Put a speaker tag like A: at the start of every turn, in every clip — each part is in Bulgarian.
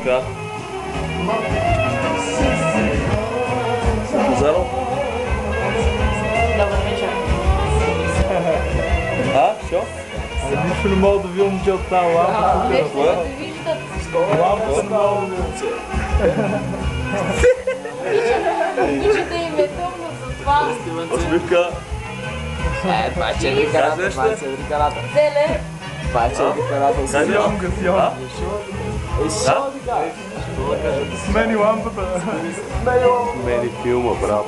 A: Коя? Зеро?
B: Добър вечер.
A: Що?
C: Нищо не мога да ви момче от тази лампа.
B: Нещо да виждат.
C: Лампата не мога да
B: Виждате им е тъмно, затова.
A: Усмивка.
D: Това е 4 карата, това е 4 карата.
B: Зеле.
D: Това е 4 карата.
C: Сьомга. Смени лампата.
D: Смени филма, брат.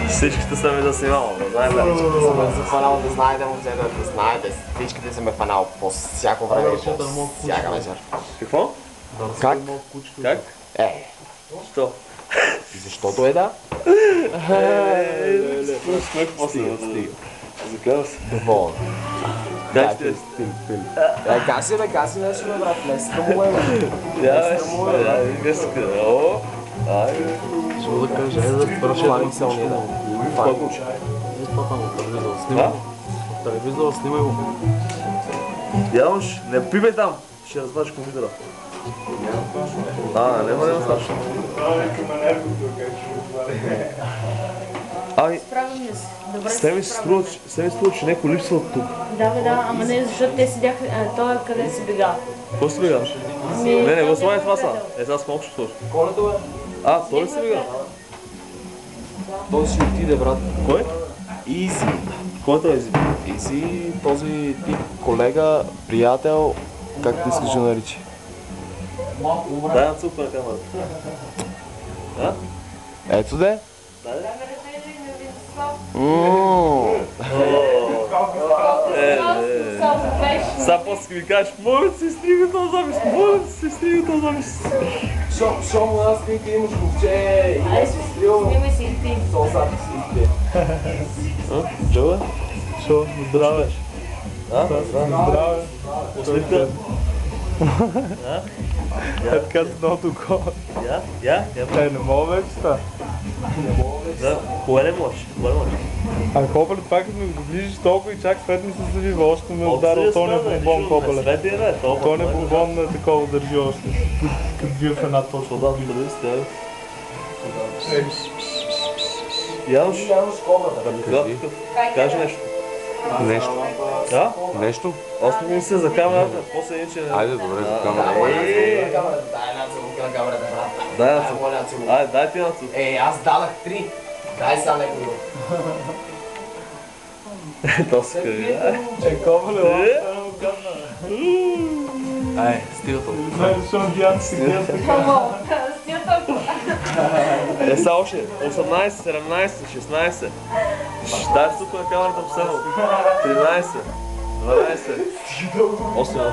A: Всичките са ми да снимавам, да знаете.
D: Съм се фанал да знаете, момчета, да знаете. Всичките са ме фанал по всяко време и по всяка вечер.
A: Какво?
D: Как?
A: Как? Що?
D: Защото е да.
A: Стига. Заклява се.
D: Доволно.
A: Дай ще.
D: Гаси нещо, бе, брат, не си да му лева.
A: О, ай.
C: Що да кажа, да
D: Фани са уния, да. Фани.
A: Да?
C: В телевизора снимай го.
A: Януш, не пивай там. Ще разваш компютъра. Няма страшно. Ай,
B: Справяме се. Добре
A: с тебе се струва, че някой липсва от тук.
B: Да, ама не, защото те седяха, той къде си бега.
A: Какво си бега? Не, го слагай това са. Сега с малко ще сложи.
D: Колето е?
A: Той ли си бега?
D: Той си отиде, брат.
A: Кой?
D: Изи.
A: Кой е този?
D: Изи, този тип колега, приятел, как ти искаш да наричи?
A: Дай на цука на камерата.
D: Ето де.
A: Сега после ми кажеш, моля си стига този запис,
D: Шомо, аз ти имаш ковче и аз си стрил.
B: Снимай си и ти.
D: Сол запис и ти.
A: Чува?
C: Що? Здраве.
A: Здраве. Усмивка?
C: Е така с едното коло.
A: Я?
C: Не мога вече ста.
A: Кое не можеш?
C: А Копеле, това като ми го доближиш толкова и чак след ми се завива, още ме ударил Тоня бомбон Копеле. Тоня бомбон на такова държи още. Като бил в една точка.
A: Януш, кажи нещо.
D: Нещо.
A: Да?
D: Нещо?
A: Осми се за камерата, после иначе не...
D: Айде, добре, за камерата.
A: Дай на цук. Айде, дай ти на цук.
D: Аз дадах 3. Дай сега някой.
A: То се къде.
C: Копеле, лампата му гадна.
D: Ай, стига толкова.
C: Не знае защо надявам се гледам така.
B: Мамо, стига толкова.
A: Са още 18, 17, 16. Дай цук на камерата последно. 13, 12, 8.